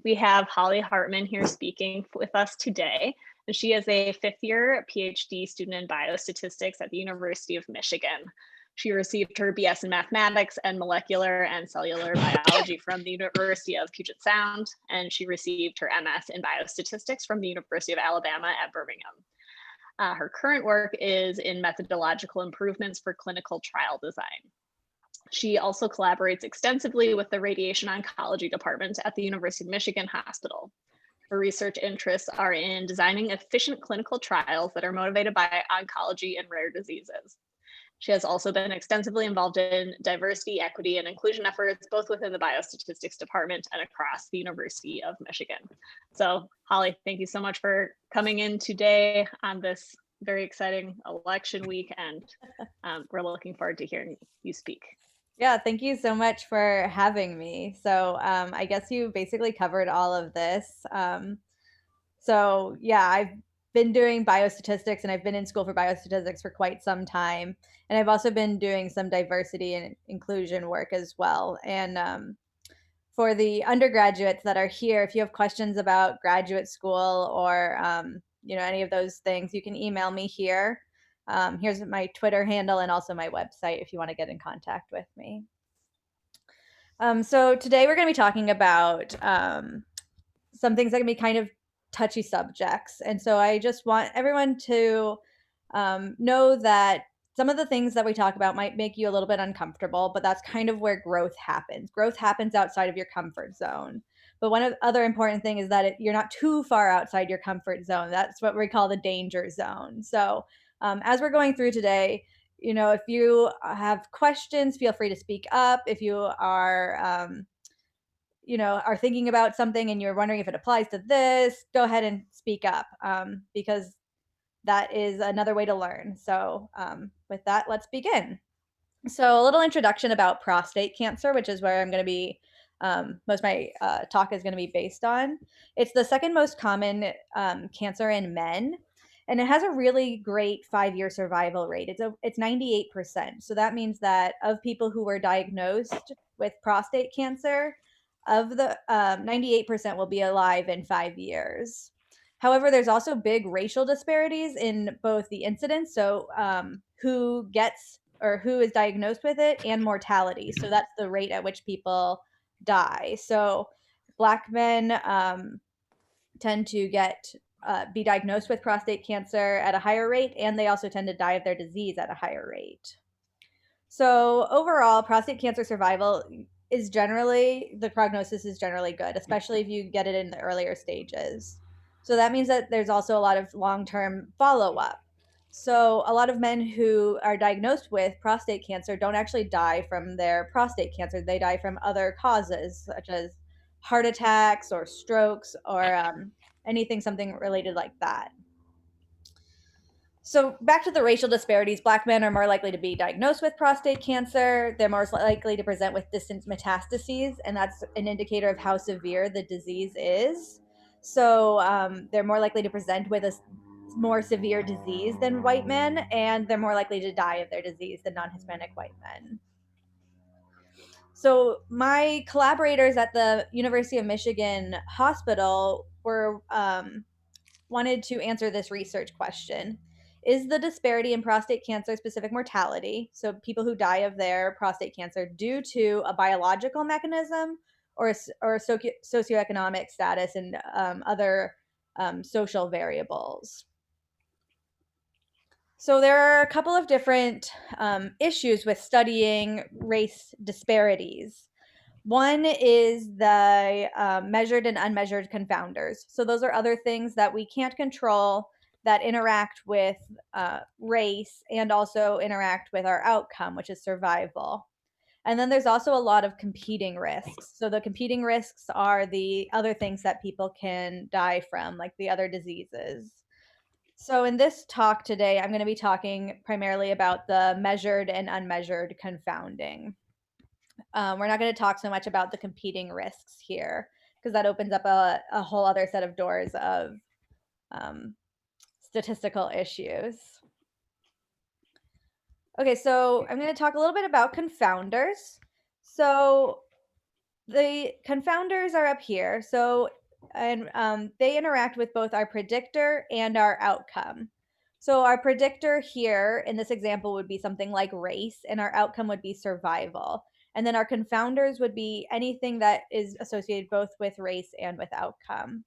We have Holly Hartman here speaking with us today. And she is a fifth-year PhD student in biostatistics at the University of Michigan. She received her BS in mathematics and molecular and cellular biology from the University of Puget Sound, and she received her MS in biostatistics from the University of Alabama at Birmingham. Her current work is in methodological improvements for clinical trial design. She also collaborates extensively with the Radiation Oncology department at the University of Michigan Hospital. Her research interests are in designing efficient clinical trials that are motivated by oncology and rare diseases. She has also been extensively involved in diversity, equity, and inclusion efforts, both within the Biostatistics department and across the University of Michigan. So, Holly, thank you so much for coming in today on this very exciting election week, and we're looking forward to hearing you speak. Yeah, thank you so much for having me. So I guess you basically covered all of this. So yeah, I've been doing biostatistics and I've been in school for biostatistics for quite some time. And I've also been doing some diversity and inclusion work as well. And for the undergraduates that are here, if you have questions about graduate school or any of those things, you can email me here. Here's my Twitter handle and also my website if you want to get in contact with me. So today we're going to be talking about some things that can be kind of touchy subjects. And so I just want everyone to know that some of the things that we talk about might make you a little bit uncomfortable, but that's kind of where growth happens. Growth happens outside of your comfort zone. But one other important thing is that you're not too far outside your comfort zone. That's what we call the danger zone. So as we're going through today, if you have questions, feel free to speak up. If you are thinking about something and you're wondering if it applies to this, go ahead and speak up because that is another way to learn. So with that, let's begin. So a little introduction about prostate cancer, which is where I'm going to be, most of my talk is going to be based on. It's the second most common cancer in men. And it has a really great 5-year survival rate. It's 98%. So that means that of people who were diagnosed with prostate cancer, of the 98% will be alive in 5 years. However, there's also big racial disparities in both the incidence, so who gets or who is diagnosed with it, and mortality. So that's the rate at which people die. So Black men tend to be diagnosed with prostate cancer at a higher rate, and they also tend to die of their disease at a higher rate. So overall, prostate cancer survival the prognosis is generally good, especially if you get it in the earlier stages. So that means that there's also a lot of long-term follow-up. So a lot of men who are diagnosed with prostate cancer don't actually die from their prostate cancer. They die from other causes, such as heart attacks or strokes or something related like that. So back to the racial disparities, Black men are more likely to be diagnosed with prostate cancer. They're more likely to present with distant metastases, and that's an indicator of how severe the disease is. So they're more likely to present with a more severe disease than white men, and they're more likely to die of their disease than non-Hispanic white men. So my collaborators at the University of Michigan Hospital wanted to answer this research question. Is the disparity in prostate cancer specific mortality, so people who die of their prostate cancer, due to a biological mechanism or socioeconomic status and other social variables? So there are a couple of different issues with studying race disparities. One is the measured and unmeasured confounders. So those are other things that we can't control that interact with race and also interact with our outcome, which is survival. And then there's also a lot of competing risks. So the competing risks are the other things that people can die from, like the other diseases. So in this talk today, I'm going to be talking primarily about the measured and unmeasured confounding. We're not going to talk so much about the competing risks here because that opens up a whole other set of doors of statistical issues. Okay, so I'm going to talk a little bit about confounders. So The confounders are up here. So, and they interact with both our predictor and our outcome. So our predictor here in this example would be something like race, and our outcome would be survival. And then our confounders would be anything that is associated both with race and with outcome.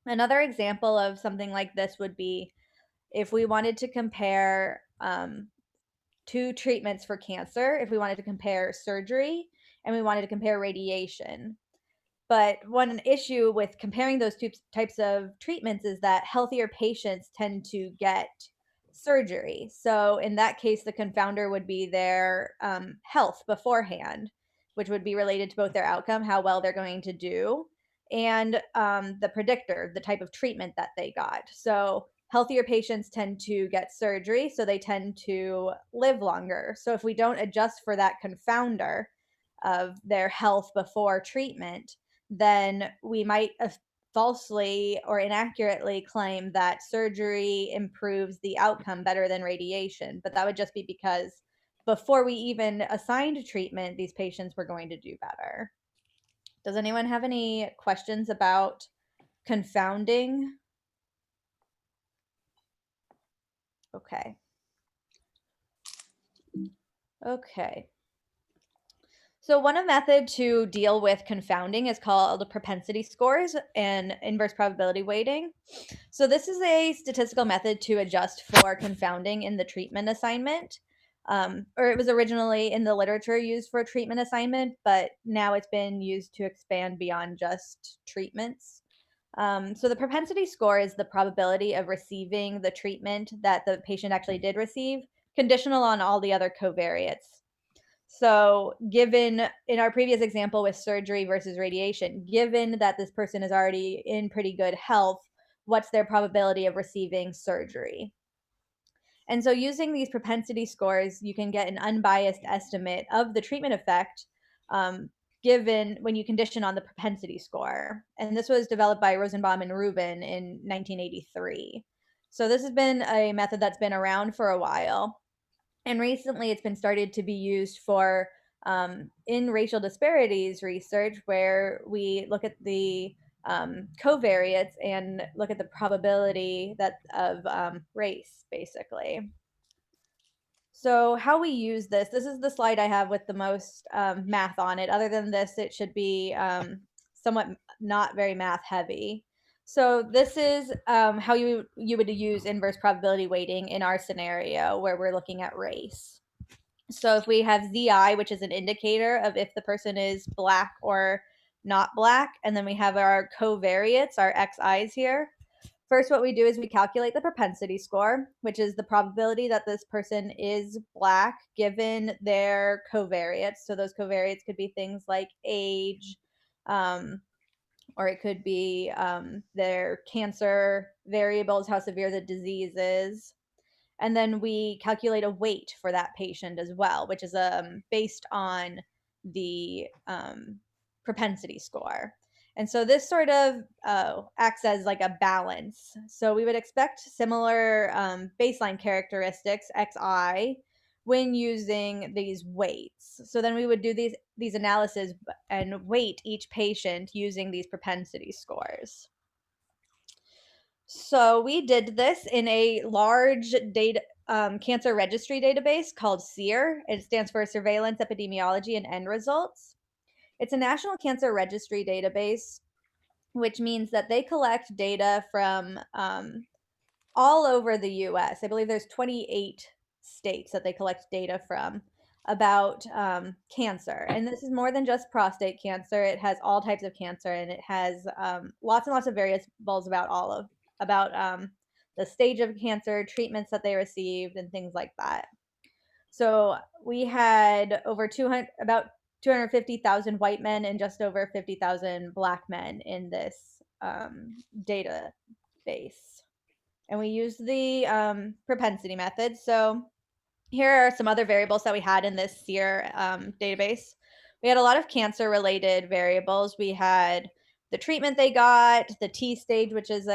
Another example of something like this would be if we wanted to compare two treatments for cancer, if we wanted to compare surgery and we wanted to compare radiation. But one issue with comparing those two types of treatments is that healthier patients tend to get surgery. So in that case, the confounder would be their health beforehand, which would be related to both their outcome, how well they're going to do, and the predictor, the type of treatment that they got. So healthier patients tend to get surgery, so they tend to live longer. So if we don't adjust for that confounder of their health before treatment, then we might falsely or inaccurately claim that surgery improves the outcome better than radiation. But that would just be because before we even assigned treatment, these patients were going to do better. Does anyone have any questions about confounding? Okay. Okay. So one method to deal with confounding is called propensity scores and inverse probability weighting. So this is a statistical method to adjust for confounding in the treatment assignment. Or it was originally in the literature used for treatment assignment, but now it's been used to expand beyond just treatments. So the propensity score is the probability of receiving the treatment that the patient actually did receive, conditional on all the other covariates. So, given in our previous example with surgery versus radiation, given that this person is already in pretty good health, what's their probability of receiving surgery? And so, using these propensity scores, you can get an unbiased estimate of the treatment effect given when you condition on the propensity score. And this was developed by Rosenbaum and Rubin in 1983. So, this has been a method that's been around for a while. And recently, it's been started to be used for in racial disparities research, where we look at the covariates and look at the probability of race, basically. So how we use this is the slide I have with the most math on it. Other than this, it should be somewhat not very math heavy. So this is how you would use inverse probability weighting in our scenario where we're looking at race. So if we have ZI, which is an indicator of if the person is Black or not Black, and then we have our covariates, our XIs here. First, what we do is we calculate the propensity score, which is the probability that this person is Black given their covariates. So those covariates could be things like age, or it could be their cancer variables, how severe the disease is. And then we calculate a weight for that patient as well, which is based on the propensity score. And so this sort of acts as like a balance. So we would expect similar baseline characteristics, xi, when using these weights. So then we would do these analyses and weight each patient using these propensity scores. So we did this in a large data cancer registry database called SEER. It stands for Surveillance, Epidemiology, and End Results. It's a national cancer registry database, which means that they collect data from all over the US. I believe there's 28 states that they collect data from about cancer. And this is more than just prostate cancer. It has all types of cancer, and it has lots and lots of variables about the stage of cancer, treatments that they received, and things like that. So we had about 250,000 white men and just over 50,000 Black men in this database. And we used the propensity method. So here are some other variables that we had in this SEER database. We had a lot of cancer-related variables. We had the treatment they got, the T stage, which is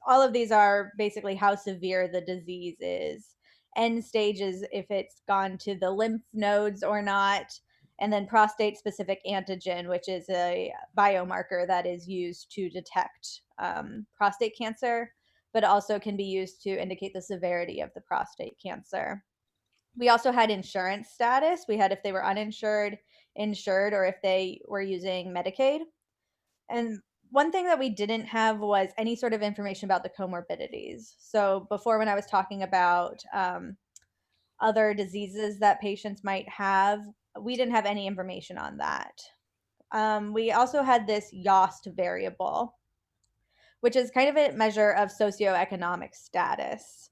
all of these are basically how severe the disease is. End stage is if it's gone to the lymph nodes or not. and then prostate-specific antigen, which is a biomarker that is used to detect prostate cancer, but also can be used to indicate the severity of the prostate cancer. We also had insurance status. We had if they were uninsured, insured, or if they were using Medicaid. And one thing that we didn't have was any sort of information about the comorbidities. So before, when I was talking about other diseases that patients might have, we didn't have any information on that. We also had this YOST variable, which is kind of a measure of socioeconomic status.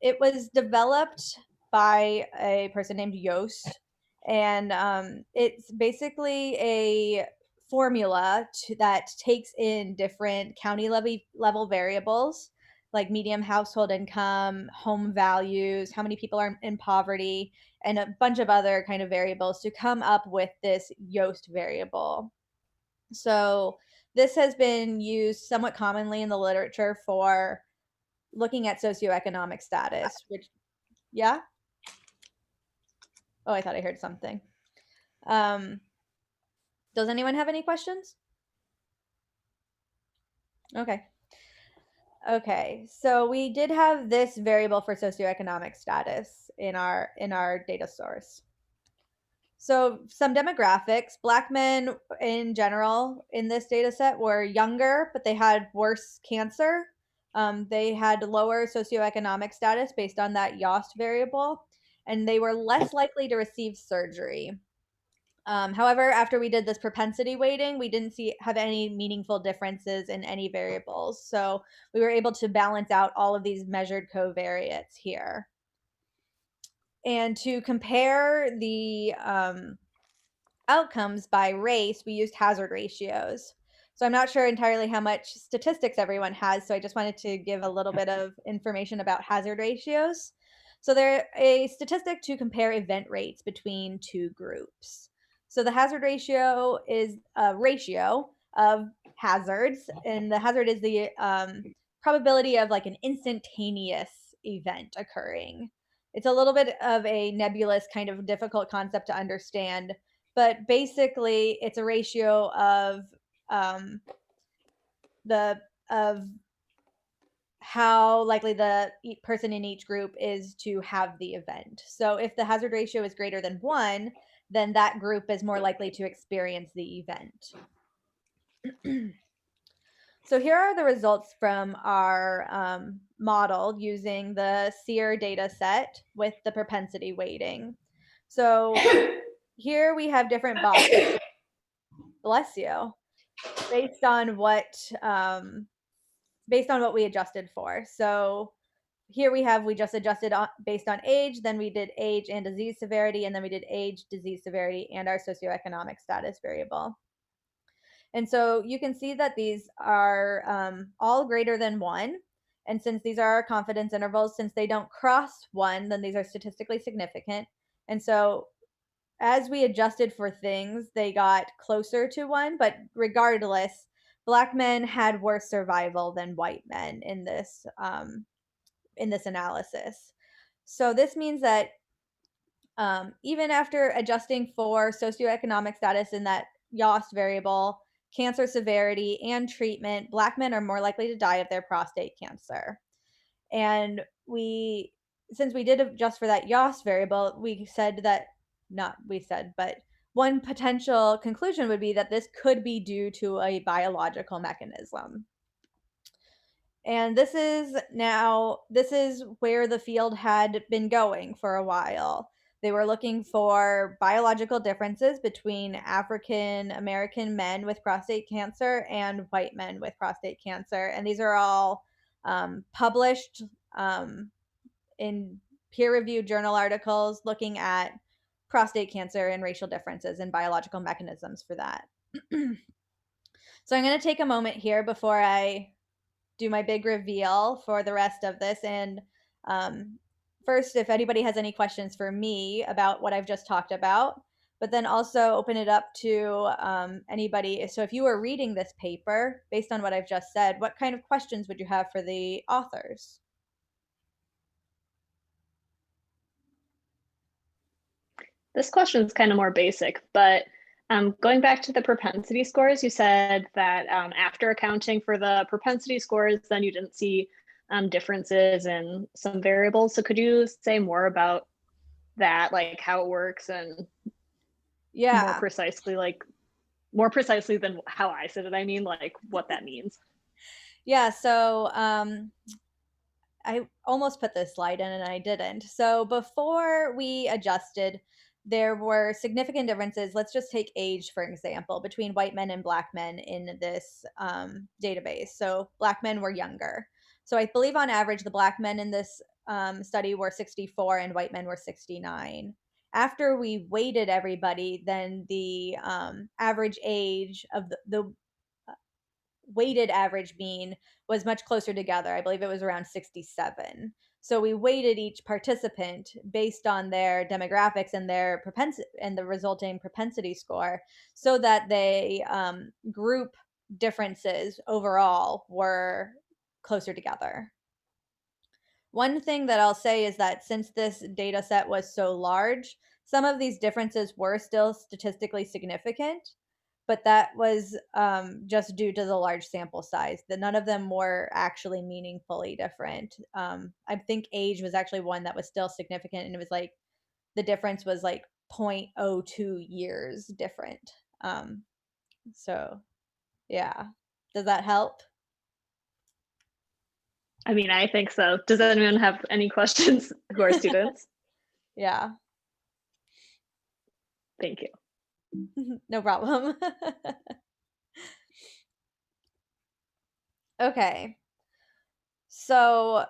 It was developed by a person named Yost, and it's basically a formula that takes in different county level variables like median household income, home values, how many people are in poverty, and a bunch of other kind of variables to come up with this Yost variable. So this has been used somewhat commonly in the literature for looking at socioeconomic status, which, yeah? Oh, I thought I heard something. Does anyone have any questions? Okay. Okay, so we did have this variable for socioeconomic status in our data source. So some demographics, Black men in general in this data set were younger, but they had worse cancer. They had lower socioeconomic status based on that YOST variable, and they were less likely to receive surgery. However, after we did this propensity weighting, we didn't have any meaningful differences in any variables. So we were able to balance out all of these measured covariates here. And to compare the outcomes by race, we used hazard ratios. So I'm not sure entirely how much statistics everyone has, so I just wanted to give a little bit of information about hazard ratios. So they're a statistic to compare event rates between two groups. So the hazard ratio is a ratio of hazards, and the hazard is the probability of like an instantaneous event occurring. It's a little bit of a nebulous, kind of difficult concept to understand, but basically it's a ratio of how likely the person in each group is to have the event. So if the hazard ratio is greater than 1, then that group is more likely to experience the event. So here are the results from our model using the SEER data set with the propensity weighting. So here we have different boxes, bless you, based on what we adjusted for. So here we just adjusted based on age, then we did age and disease severity, and then we did age, disease severity, and our socioeconomic status variable. And so you can see that these are all greater than 1. And since these are our confidence intervals, since they don't cross 1, then these are statistically significant. And so as we adjusted for things, they got closer to 1, but regardless, Black men had worse survival than white men in this analysis. So this means that even after adjusting for socioeconomic status in that YOST variable, cancer severity, and treatment, Black men are more likely to die of their prostate cancer. And since we did adjust for that YOST variable, but one potential conclusion would be that this could be due to a biological mechanism. And this is where the field had been going for a while. They were looking for biological differences between African American men with prostate cancer and white men with prostate cancer. And these are all published in peer-reviewed journal articles looking at prostate cancer and racial differences and biological mechanisms for that. So I'm going to take a moment here before I do my big reveal for the rest of this. And first, if anybody has any questions for me about what I've just talked about, but then also open it up to anybody. So if you were reading this paper, based on what I've just said, what kind of questions would you have for the authors? This question is kind of more basic, but going back to the propensity scores, you said that after accounting for the propensity scores, then you didn't see differences in some variables. So could you say more about that, like how it works and more Yeah. precisely, than how I said it, I mean, like what that means? Yeah, so I almost put this slide in and I didn't. So before we adjusted, there were significant differences. Let's just take age, for example, between white men and black men in this database. So black men were younger. So I believe on average, the black men in this study were 64 and white men were 69. After we weighted everybody, then the average age of the weighted average mean was much closer together. I believe it was around 67. So we weighted each participant based on their demographics and their propensity and the resulting propensity score, so that they group differences overall were closer together. One thing that I'll say is that since this data set was so large, some of these differences were still statistically significant, but that was just due to the large sample size. That none of them were actually meaningfully different. I think age was actually one that was still significant, and it was like the difference was like 0.02 years different. So yeah, does that help? I mean, I think so. Does anyone have any questions who are students? Yeah, Thank you. no problem. Okay. So,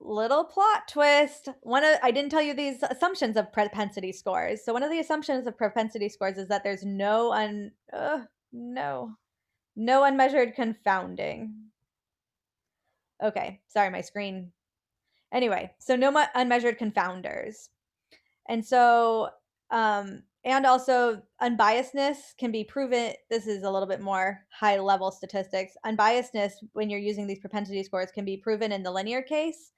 little plot twist. I didn't tell you these assumptions of propensity scores. So one of the assumptions of propensity scores is that there's no no unmeasured confounding. Okay, sorry, my screen. Anyway, so no unmeasured confounders. And so, and also unbiasedness can be proven. This is a little bit more high level statistics. Unbiasedness, when you're using these propensity scores, can be proven in the linear case,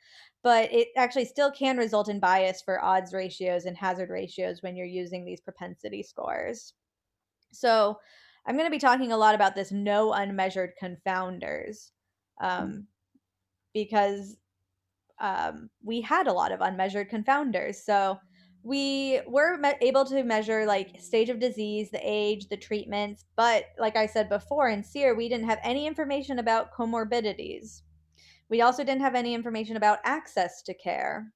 but it actually still can result in bias for odds ratios and hazard ratios when you're using these propensity scores. So I'm going to be talking a lot about this no unmeasured confounders, because we had a lot of unmeasured confounders. So we were able to measure like stage of disease, the age, the treatments, but like I said before, in SEER, we didn't have any information about comorbidities. We also didn't have any information about access to care.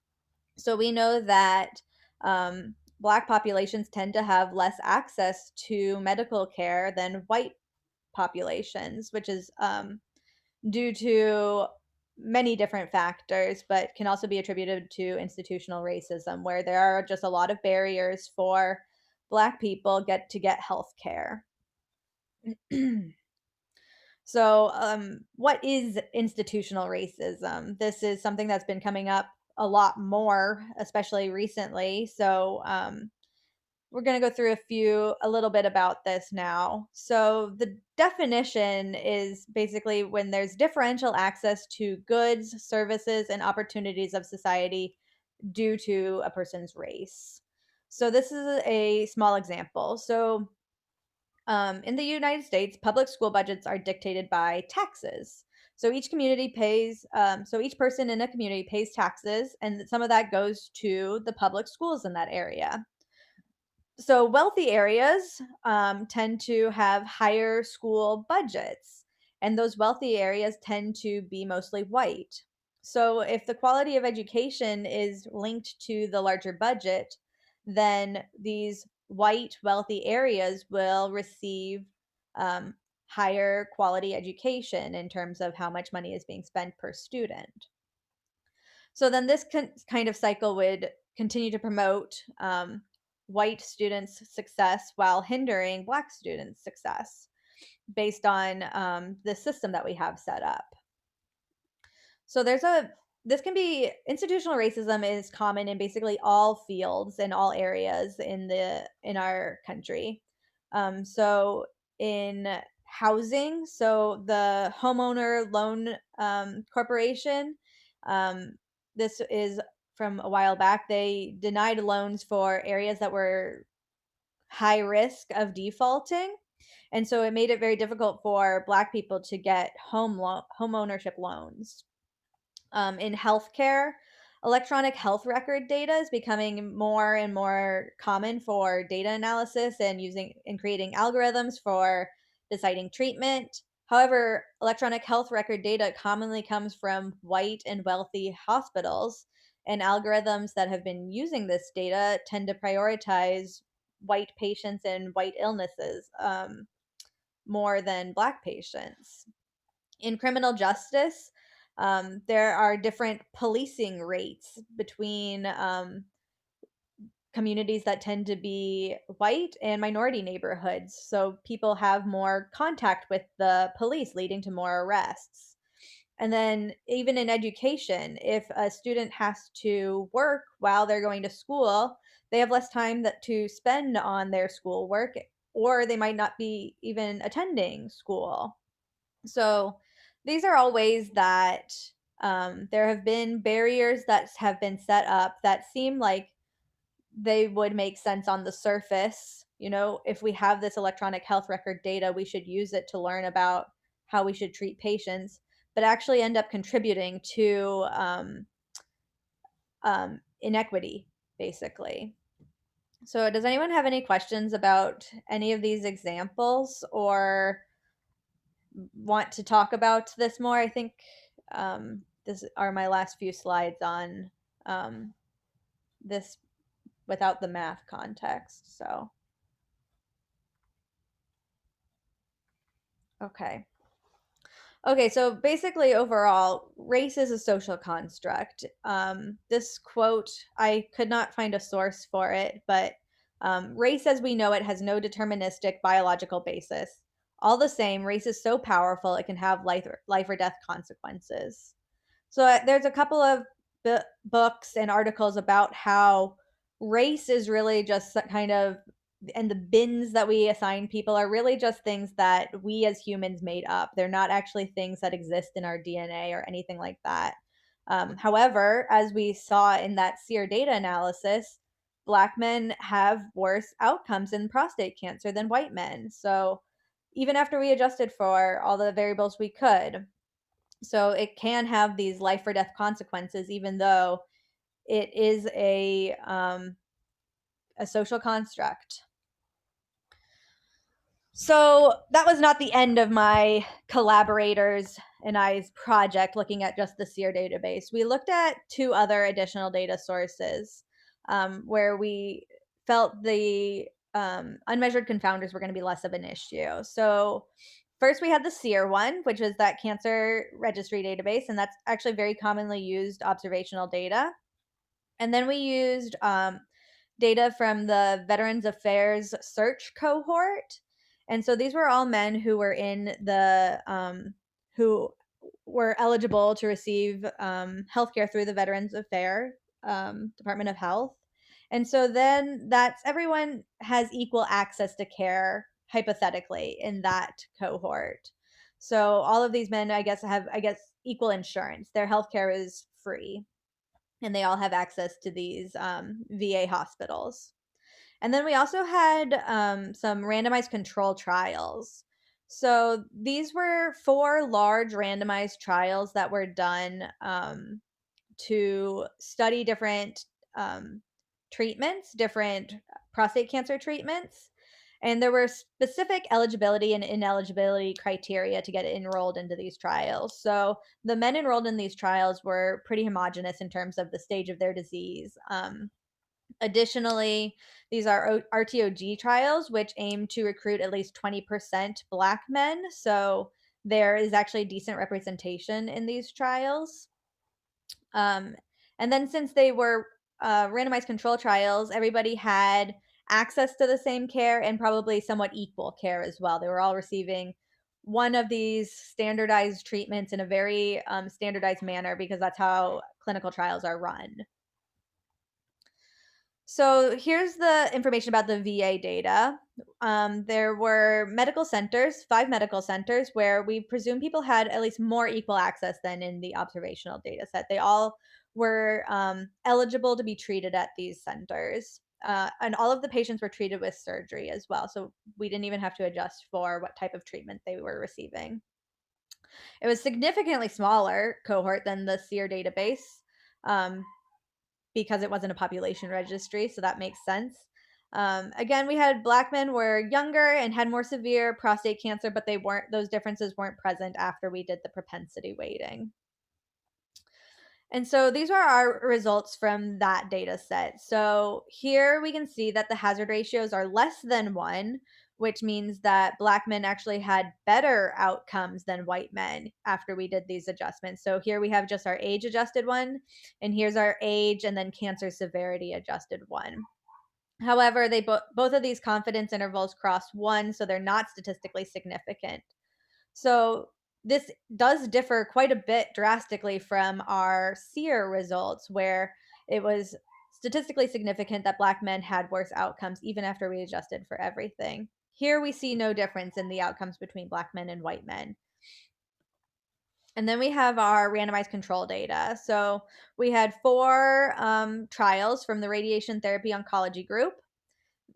So we know that Black populations tend to have less access to medical care than white populations, which is due to many different factors, but can also be attributed to institutional racism, where there are just a lot of barriers for Black people to get health care. So, what is institutional racism? This is something that's been coming up a lot more, especially recently. So, we're going to go through a little bit about this now. So, the definition is basically when there's differential access to goods, services, and opportunities of society due to a person's race. So, this is a small example. So, in the United States, public school budgets are dictated by taxes. So each community pays, so each person in a community pays taxes, and some of that goes to the public schools in that area. So wealthy areas tend to have higher school budgets, and those wealthy areas tend to be mostly white. So if the quality of education is linked to the larger budget, then these white wealthy areas will receive higher quality education in terms of how much money is being spent per student. So then this kind of cycle would continue to promote white students' success while hindering Black students' success based on the system that we have set up. So this can be institutional racism is common in basically all fields and all areas in our country. So in housing, so the homeowner loan corporation, this is from a while back. They denied loans for areas that were high risk of defaulting. And so it made it very difficult for Black people to get home ownership loans. In healthcare, electronic health record data is becoming more and more common for data analysis and using and creating algorithms for deciding treatment. However, electronic health record data commonly comes from white and wealthy hospitals, and algorithms that have been using this data tend to prioritize white patients and white illnesses more than Black patients. In criminal justice, there are different policing rates between communities that tend to be white and minority neighborhoods. So people have more contact with the police, leading to more arrests. And then, even in education, if a student has to work while they're going to school, they have less time to spend on their schoolwork, or they might not be even attending school. So these are all ways that there have been barriers that have been set up that seem like they would make sense on the surface. You know, if we have this electronic health record data, we should use it to learn about how we should treat patients, but actually end up contributing to inequity, basically. So, does anyone have any questions about any of these examples or want to talk about this more? I think this are my last few slides on um, this without the math context. So, okay. Okay, so basically, overall, race is a social construct. This quote, I could not find a source for it, but race as we know it has no deterministic biological basis. All the same, race is so powerful it can have life or death consequences. So there's a couple of books and articles about how race is really just kind of, and the bins that we assign people are really just things that we as humans made up. They're not actually things that exist in our DNA or anything like that. However, as we saw in that SEER data analysis, Black men have worse outcomes in prostate cancer than white men. So even after we adjusted for all the variables we could, so it can have these life or death consequences, even though it is a social construct. So that was not the end of my collaborators and I's project looking at just the SEER database. We looked at 2 other additional data sources where we felt the unmeasured confounders were going to be less of an issue. So first we had the SEER one, which is that cancer registry database, and that's actually very commonly used observational data. And then we used data from the Veterans Affairs search cohort. And so these were all men who were in the who were eligible to receive healthcare through the Veterans Affairs Department of Health. And so then that's everyone has equal access to care hypothetically in that cohort. So all of these men, I guess, have equal insurance. Their healthcare is free, and they all have access to these VA hospitals. And then we also had some randomized control trials. So these were 4 large randomized trials that were done to study different treatments, different prostate cancer treatments. And there were specific eligibility and ineligibility criteria to get enrolled into these trials. So the men enrolled in these trials were pretty homogenous in terms of the stage of their disease. Additionally, these are RTOG trials, which aim to recruit at least 20% Black men. So there is actually decent representation in these trials. And then, since they were randomized control trials, everybody had access to the same care and probably somewhat equal care as well. They were all receiving one of these standardized treatments in a very standardized manner, because that's how clinical trials are run. So here's the information about the VA data. There were medical centers, 5 medical centers, where we presume people had at least more equal access than in the observational data set. They all were eligible to be treated at these centers. and all of the patients were treated with surgery as well. So we didn't even have to adjust for what type of treatment they were receiving. It was significantly smaller cohort than the SEER database um, because it wasn't a population registry, so that makes sense. Again, we had Black men were younger and had more severe prostate cancer, but those differences weren't present after we did the propensity weighting. And so these are our results from that data set. So here we can see that the hazard ratios are less than 1, which means that Black men actually had better outcomes than white men after we did these adjustments. So here we have just our age adjusted one, and here's our age and then cancer severity adjusted one. However, both of these confidence intervals cross 1, so they're not statistically significant. So this does differ quite a bit drastically from our SEER results, where it was statistically significant that Black men had worse outcomes even after we adjusted for everything. Here we see no difference in the outcomes between Black men and white men. And then we have our randomized control data. So we had 4 trials from the Radiation Therapy Oncology group.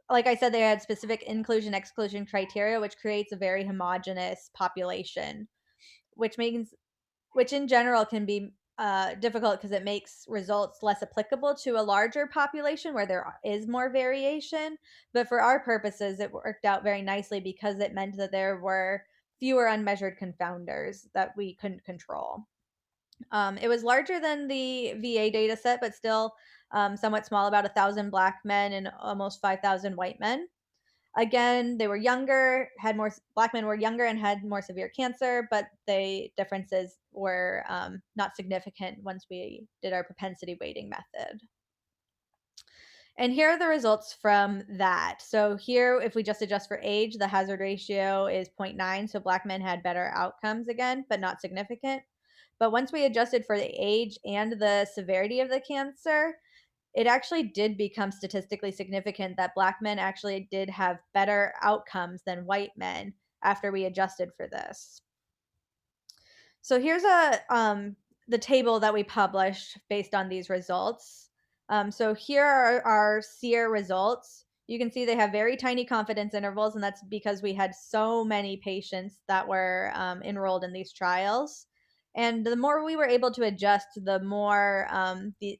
Like I said, they had specific inclusion-exclusion criteria, which creates a very homogeneous population, which in general can be difficult because it makes results less applicable to a larger population where there is more variation. But for our purposes, it worked out very nicely because it meant that there were fewer unmeasured confounders that we couldn't control. It was larger than the VA data set, but still somewhat small, about 1,000 Black men and almost 5,000 white men. Again, they were younger, Black men were younger and had more severe cancer, but the differences were not significant once we did our propensity weighting method. And here are the results from that. So here, if we just adjust for age, the hazard ratio is 0.9. So Black men had better outcomes again, but not significant. But once we adjusted for the age and the severity of the cancer, it actually did become statistically significant that Black men actually did have better outcomes than white men after we adjusted for this. So here's the table that we published based on these results. So here are our SEER results. You can see they have very tiny confidence intervals, and that's because we had so many patients that were enrolled in these trials. And the more we were able to adjust, the more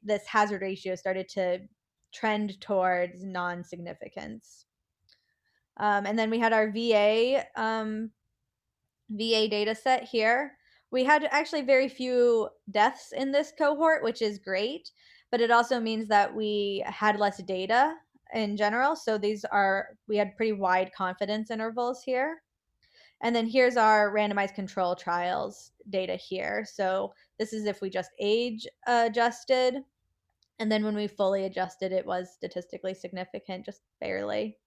this hazard ratio started to trend towards non-significance. And then we had our VA data set here. We had actually very few deaths in this cohort, which is great, but it also means that we had less data in general. So we had pretty wide confidence intervals here. And then here's our randomized control trials data here. So this is if we just age adjusted. And then when we fully adjusted, it was statistically significant, just barely.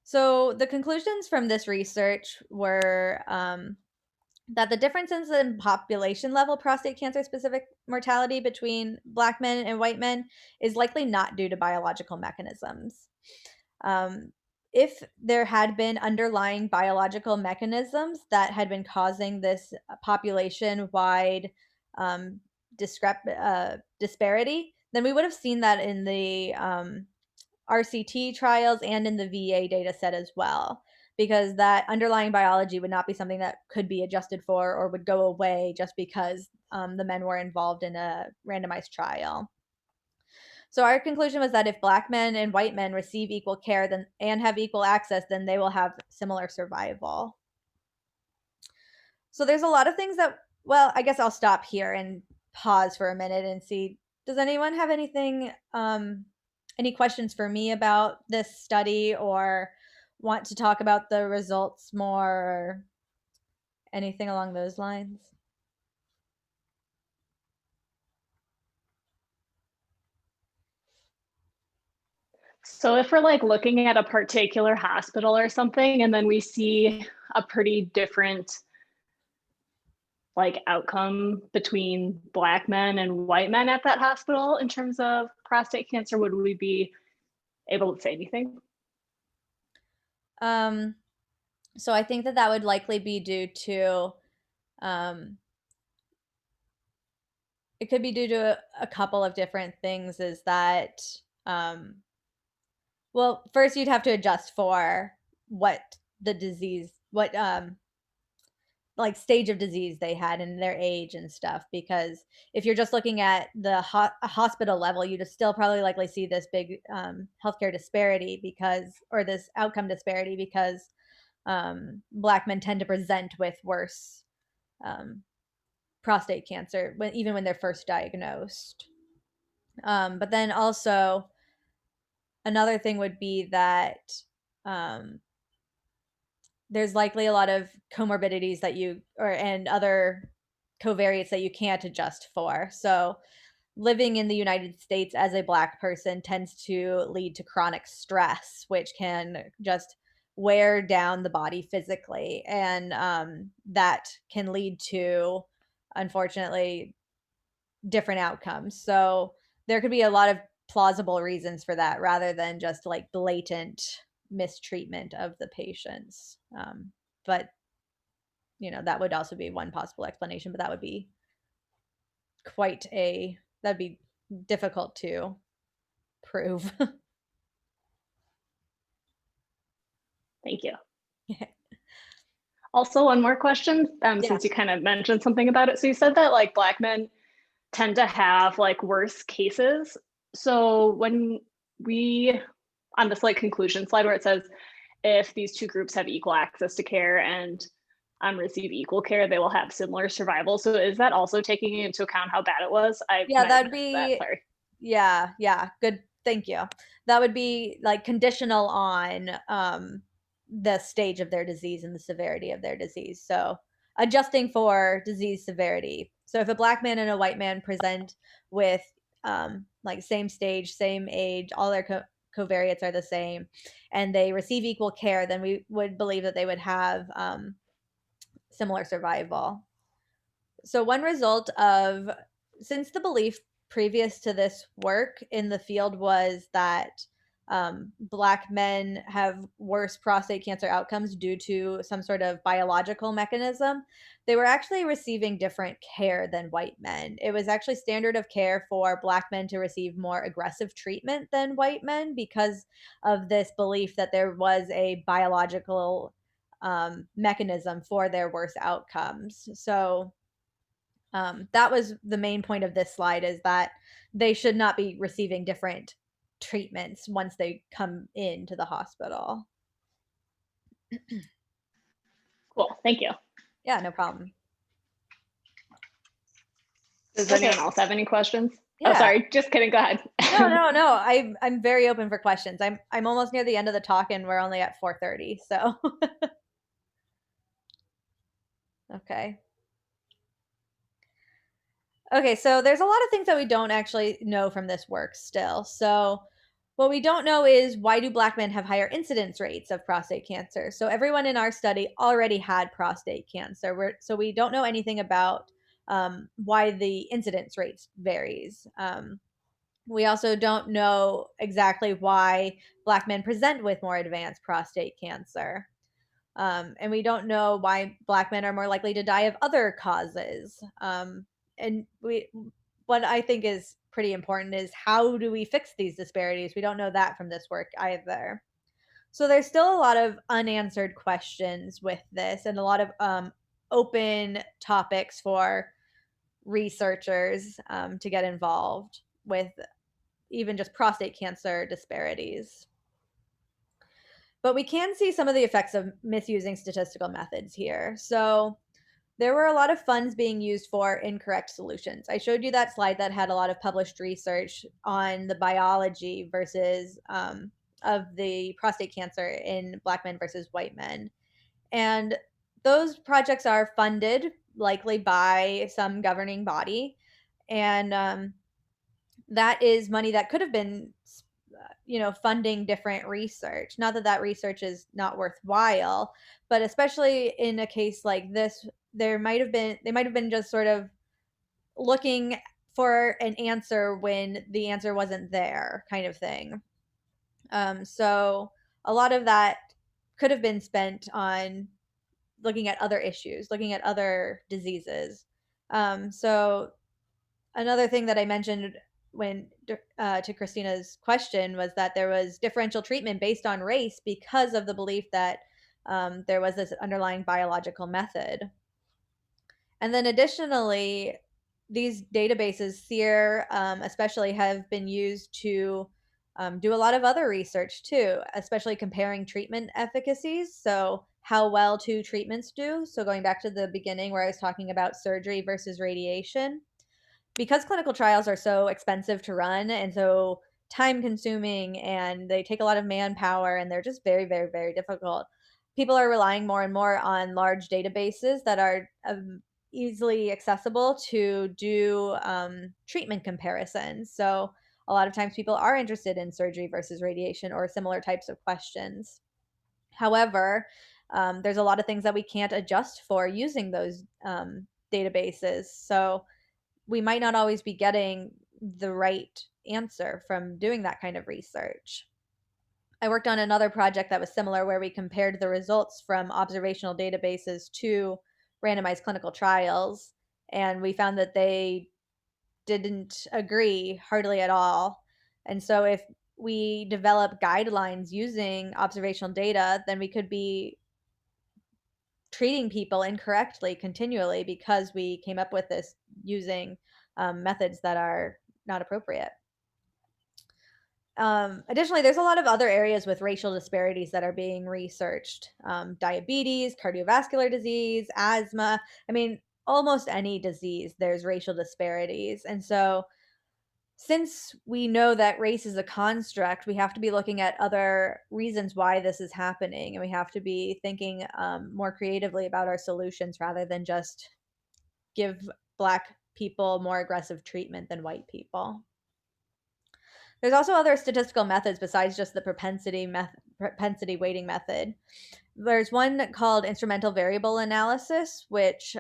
So the conclusions from this research were that the differences in population level prostate cancer specific mortality between Black men and white men is likely not due to biological mechanisms. If there had been underlying biological mechanisms that had been causing this population-wide disparity, then we would have seen that in the RCT trials and in the VA data set as well, because that underlying biology would not be something that could be adjusted for or would go away just because the men were involved in a randomized trial. So our conclusion was that if Black men and white men receive equal care and have equal access, then they will have similar survival. So there's a lot of things well, I guess I'll stop here and pause for a minute and see, does anyone have anything, any questions for me about this study or want to talk about the results more or anything along those lines? So if we're like looking at a particular hospital or something, and then we see a pretty different like outcome between Black men and white men at that hospital in terms of prostate cancer, would we be able to say anything? So I think that would likely be due to it could be due to a couple of different things. Is that, well, first you'd have to adjust for what the disease, what like stage of disease they had and their age and stuff. Because if you're just looking at the hospital level, you'd still probably likely see this big healthcare disparity because, or this outcome disparity because Black men tend to present with worse prostate cancer even when they're first diagnosed. But then also another thing would be that there's likely a lot of comorbidities that and other covariates that you can't adjust for. So living in the United States as a Black person tends to lead to chronic stress, which can just wear down the body physically. And that can lead to, unfortunately, different outcomes. So there could be a lot of plausible reasons for that rather than just like blatant mistreatment of the patients. But, that would also be one possible explanation, but that would be that'd be difficult to prove. Thank you. Also, one more question, since you kind of mentioned something about it. So you said that like Black men tend to have like worse cases. So when on this like conclusion slide where it says, if these two groups have equal access to care and receive equal care, they will have similar survival. So is that also taking into account how bad it was? That'd be, sorry. Yeah, good. Thank you. That would be like conditional on the stage of their disease and the severity of their disease. So adjusting for disease severity. So if a Black man and a white man present with like same stage, same age, all their covariates are the same, and they receive equal care, then we would believe that they would have similar survival. So one result since the belief previous to this work in the field was that Black men have worse prostate cancer outcomes due to some sort of biological mechanism, they were actually receiving different care than white men. It was actually standard of care for Black men to receive more aggressive treatment than white men because of this belief that there was a biological mechanism for their worse outcomes. So that was the main point of this slide, is that they should not be receiving different treatments once they come into the hospital. Cool, thank you. Yeah, no problem. Does anyone else have any questions? Yeah. Oh, sorry, just kidding, go ahead. No, I'm very open for questions. I'm almost near the end of the talk and we're only at 4:30, so. Okay. Okay, so there's a lot of things that we don't actually know from this work still. So what we don't know is, why do Black men have higher incidence rates of prostate cancer? So everyone in our study already had prostate cancer. So we don't know anything about why the incidence rates varies. We also don't know exactly why Black men present with more advanced prostate cancer. And we don't know why Black men are more likely to die of other causes. And what I think is pretty important is, how do we fix these disparities? We don't know that from this work either. So there's still a lot of unanswered questions with this, and a lot of open topics for researchers to get involved with, even just prostate cancer disparities. But we can see some of the effects of misusing statistical methods here. So there were a lot of funds being used for incorrect solutions. I showed you that slide that had a lot of published research on the biology versus of the prostate cancer in Black men versus white men. And those projects are funded likely by some governing body. And that is money that could have been funding different research. Not that that research is not worthwhile, but especially in a case like this, they might have been just sort of looking for an answer when the answer wasn't there, kind of thing. So a lot of that could have been spent on looking at other issues, looking at other diseases. So another thing that I mentioned to Christina's question was that there was differential treatment based on race because of the belief that there was this underlying biological method. And then additionally, these databases, SEER especially, have been used to do a lot of other research too, especially comparing treatment efficacies. So how well two treatments do. So going back to the beginning where I was talking about surgery versus radiation, because clinical trials are so expensive to run and so time consuming and they take a lot of manpower and they're just very, very, very difficult, people are relying more and more on large databases that are easily accessible to do treatment comparisons. So a lot of times people are interested in surgery versus radiation or similar types of questions. However, there's a lot of things that we can't adjust for using those databases. So we might not always be getting the right answer from doing that kind of research. I worked on another project that was similar where we compared the results from observational databases to randomized clinical trials, and we found that they didn't agree hardly at all. And so if we develop guidelines using observational data, then we could be treating people incorrectly continually because we came up with this using methods that are not appropriate. Additionally, there's a lot of other areas with racial disparities that are being researched. Diabetes, cardiovascular disease, asthma. I mean, almost any disease, there's racial disparities. And so since we know that race is a construct, we have to be looking at other reasons why this is happening, and we have to be thinking more creatively about our solutions rather than just give Black people more aggressive treatment than white people. There's also other statistical methods besides just the propensity weighting method. There's one called instrumental variable analysis, which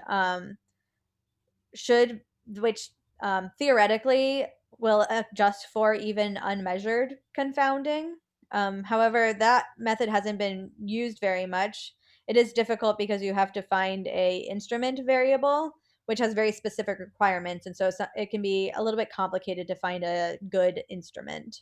theoretically will adjust for even unmeasured confounding. However, that method hasn't been used very much. It is difficult because you have to find a instrument variable, which has very specific requirements, and so it can be a little bit complicated to find a good instrument.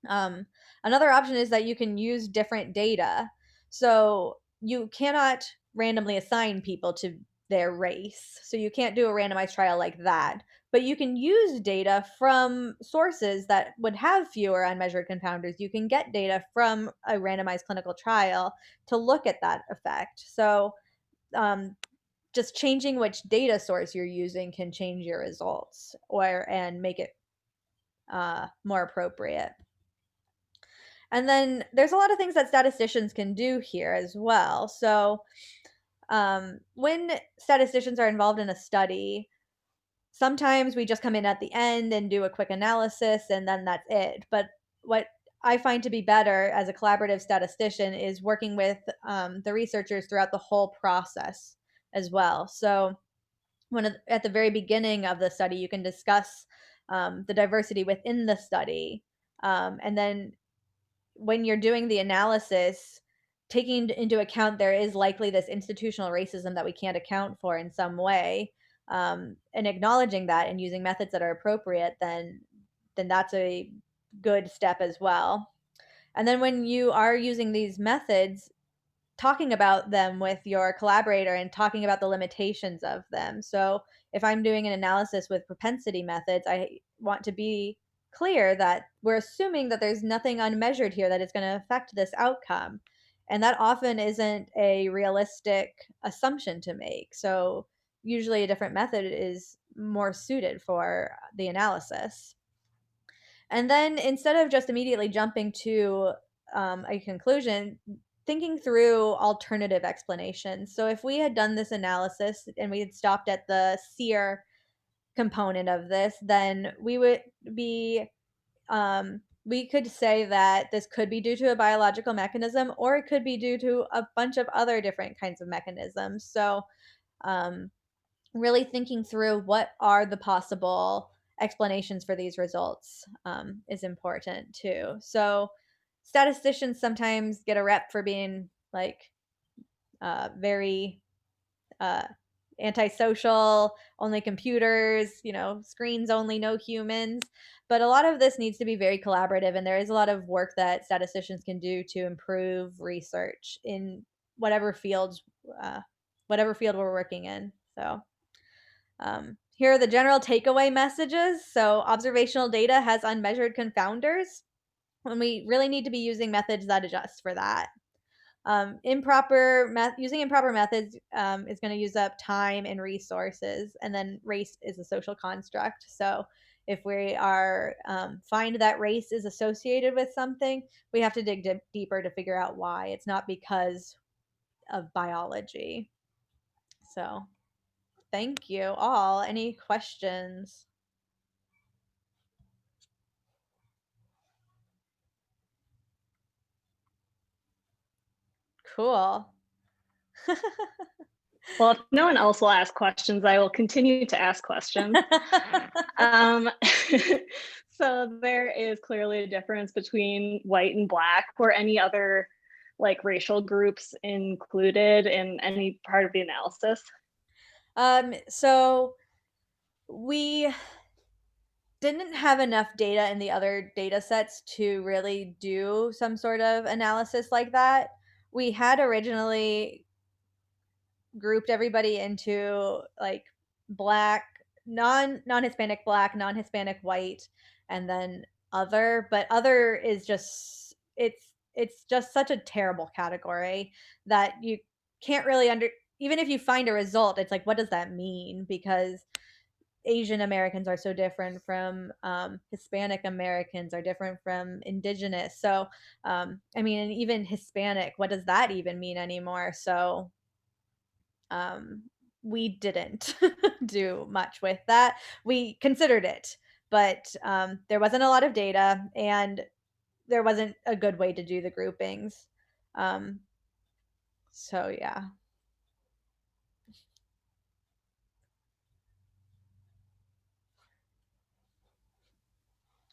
Another option is that you can use different data. So you cannot randomly assign people to their race. So you can't do a randomized trial like that. But you can use data from sources that would have fewer unmeasured confounders. You can get data from a randomized clinical trial to look at that effect. So just changing which data source you're using can change your results and make it more appropriate. And then there's a lot of things that statisticians can do here as well. So when statisticians are involved in a study, sometimes we just come in at the end and do a quick analysis and then that's it. But what I find to be better as a collaborative statistician is working with the researchers throughout the whole process as well. So at the very beginning of the study, you can discuss the diversity within the study. And then when you're doing the analysis, taking into account there is likely this institutional racism that we can't account for in some way, and acknowledging that and using methods that are appropriate, then that's a good step as well. And then when you are using these methods, talking about them with your collaborator and talking about the limitations of them. So if I'm doing an analysis with propensity methods, I want to be clear that we're assuming that there's nothing unmeasured here that is going to affect this outcome. And that often isn't a realistic assumption to make. So usually a different method is more suited for the analysis. And then instead of just immediately jumping to a conclusion, thinking through alternative explanations. So if we had done this analysis and we had stopped at the SEER component of this, then we would be we could say that this could be due to a biological mechanism, or it could be due to a bunch of other different kinds of mechanisms. So really thinking through what are the possible explanations for these results is important too. So statisticians sometimes get a rep for being like very antisocial, only computers, screens only, no humans. But a lot of this needs to be very collaborative, and there is a lot of work that statisticians can do to improve research in whatever fields, whatever field we're working in. So here are the general takeaway messages. So observational data has unmeasured confounders, and we really need to be using methods that adjust for that. Using improper methods is going to use up time and resources, and then race is a social construct. So if we are find that race is associated with something, we have to dig deeper to figure out why. It's not because of biology. So thank you all. Any questions? Cool. Well, if no one else will ask questions, I will continue to ask questions. So there is clearly a difference between white and black. Were any other like racial groups included in any part of the analysis? So we didn't have enough data in the other data sets to really do some sort of analysis like that. We had originally grouped everybody into like black, non-Hispanic black, non-Hispanic white, and then other, but other is just it's just such a terrible category that you can't really even if you find a result, it's like, what does that mean? Because Asian Americans are so different from Hispanic Americans are different from indigenous. So, I mean, and even Hispanic, what does that even mean anymore? So, we didn't do much with that. We considered it, but there wasn't a lot of data, and there wasn't a good way to do the groupings. So, yeah.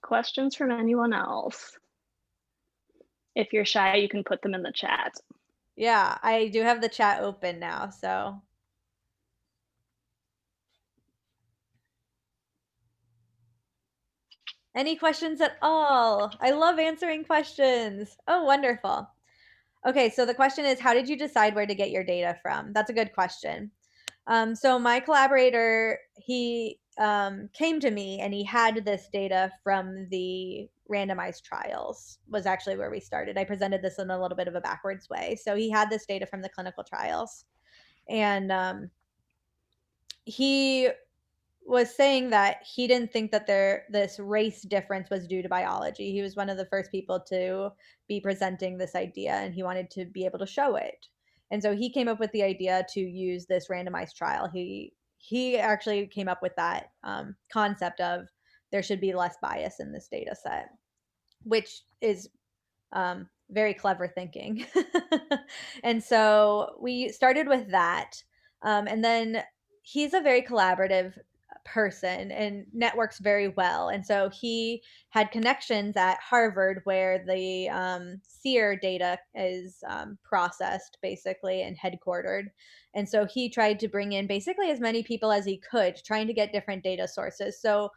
Questions from anyone else? If you're shy, you can put them in the chat. Yeah, I do have the chat open now, so. Any questions at all? I love answering questions. Oh, wonderful. Okay, so the question is, how did you decide where to get your data from? That's a good question. So my collaborator, he came to me and he had this data from the randomized trials, was actually where we started. I presented this in a little bit of a backwards way. So he had this data from the clinical trials. And he was saying that he didn't think that this race difference was due to biology. He was one of the first people to be presenting this idea, and he wanted to be able to show it. And so he came up with the idea to use this randomized trial. He actually came up with that concept of there should be less bias in this data set, which is very clever thinking. And so we started with that. And then he's a very collaborative person and networks very well. And so he had connections at Harvard where the SEER data is processed basically and headquartered. And so he tried to bring in basically as many people as he could, trying to get different data sources. So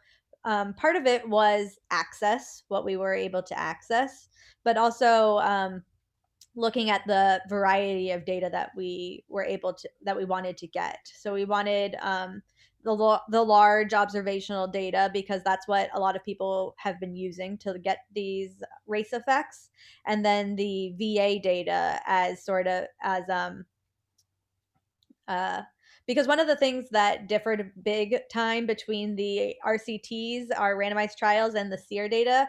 part of it was access, what we were able to access, but also looking at the variety of data that we wanted to get. So we wanted the large observational data because that's what a lot of people have been using to get these race effects, and then the VA data as sort of as because one of the things that differed big time between the RCTs, our randomized trials, and the SEER data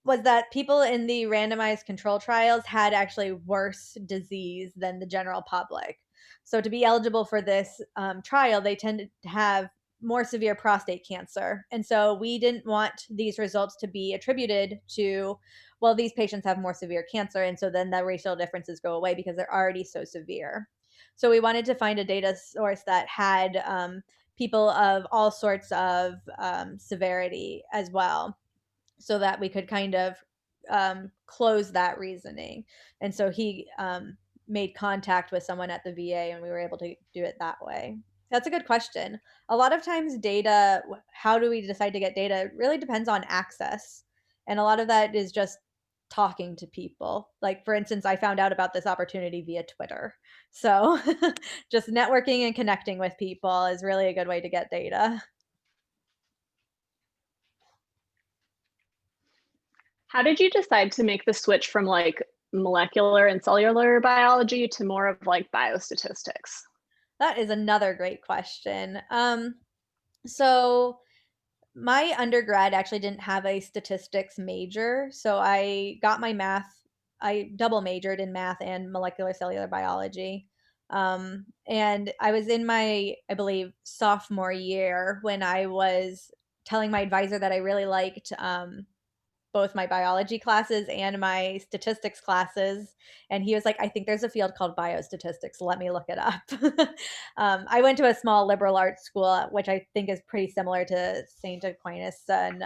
was that people in the randomized control trials had actually worse disease than the general public. So to be eligible for this trial, they tended to have more severe prostate cancer. And so we didn't want these results to be attributed to, well, these patients have more severe cancer. And so then the racial differences go away because they're already so severe. So we wanted to find a data source that had people of all sorts of severity as well, so that we could kind of close that reasoning. And so he made contact with someone at the VA, and we were able to do it that way. That's a good question. A lot of times data, how do we decide to get data? It really depends on access. And a lot of that is just talking to people. Like, for instance, I found out about this opportunity via Twitter. So just networking and connecting with people is really a good way to get data. How did you decide to make the switch from like molecular and cellular biology to more of like biostatistics? That is another great question. So my undergrad actually didn't have a statistics major, so I double majored in math and molecular cellular biology. And I was in my, I believe, sophomore year when I was telling my advisor that I really liked both my biology classes and my statistics classes. And he was like, I think there's a field called biostatistics. Let me look it up. I went to a small liberal arts school, which I think is pretty similar to St. Aquinas. And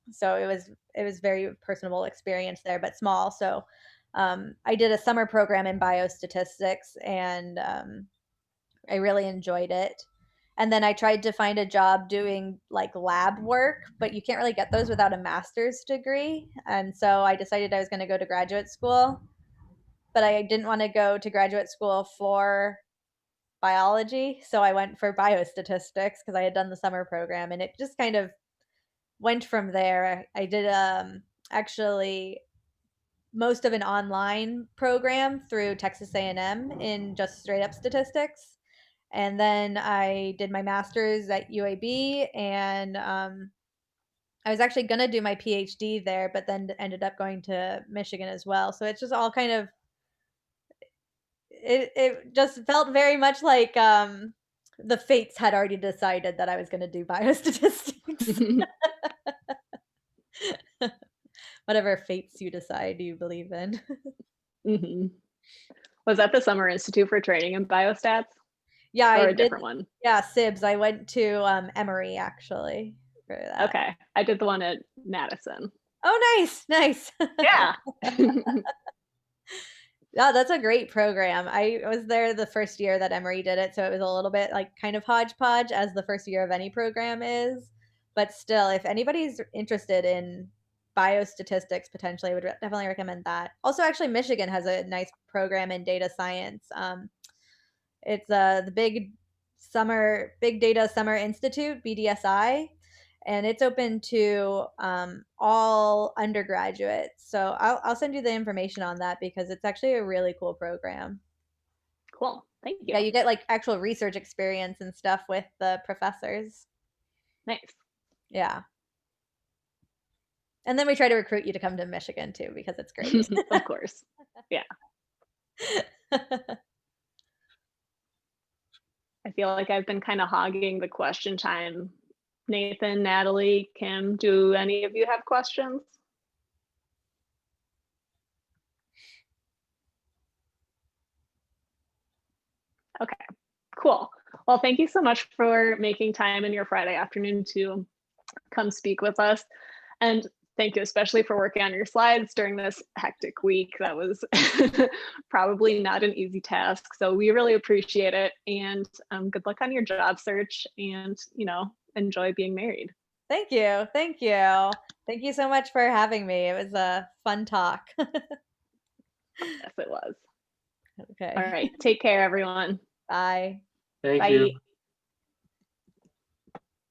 so it was very personable experience there, but small. So I did a summer program in biostatistics and I really enjoyed it. And then I tried to find a job doing like lab work, but you can't really get those without a master's degree. And so I decided I was going to go to graduate school, but I didn't want to go to graduate school for biology. So I went for biostatistics because I had done the summer program and it just kind of went from there. I did actually most of an online program through Texas A&M in just straight up statistics. And then I did my master's at UAB, and I was actually going to do my PhD there, but then ended up going to Michigan as well. So it's just all kind of it just felt very much like the fates had already decided that I was going to do biostatistics. Whatever fates you decide you believe in. Hmm. Was that the Summer Institute for Training in Biostats Yeah, I or a did. different one? Yeah, SIBS. I went to Emory actually for that. Okay, I did the one at Madison. Oh, nice, nice. Yeah. Yeah, that's a great program. I was there the first year that Emory did it, so it was a little bit like kind of hodgepodge as the first year of any program is. But still, if anybody's interested in biostatistics, potentially, I would definitely recommend that. Also, actually, Michigan has a nice program in data science. It's the Big Data Summer Institute (BDSI), and it's open to all undergraduates. So I'll send you the information on that because it's actually a really cool program. Cool. Thank Yeah, you. you get like actual research experience and stuff with the professors. Nice. Yeah. And then we try to recruit you to come to Michigan too because it's great. Of course. Yeah. I feel like I've been kind of hogging the question time. Nathan, Natalie, Kim, do any of you have questions? Okay, cool. Well, thank you so much for making time in your Friday afternoon to come speak with us. And thank you especially for working on your slides during this hectic week. That was probably not an easy task. So we really appreciate it. And good luck on your job search and, enjoy being married. Thank you. Thank you. Thank you so much for having me. It was a fun talk. Yes, it was. Okay. All right. Take care, everyone. Bye. Thank Bye. you.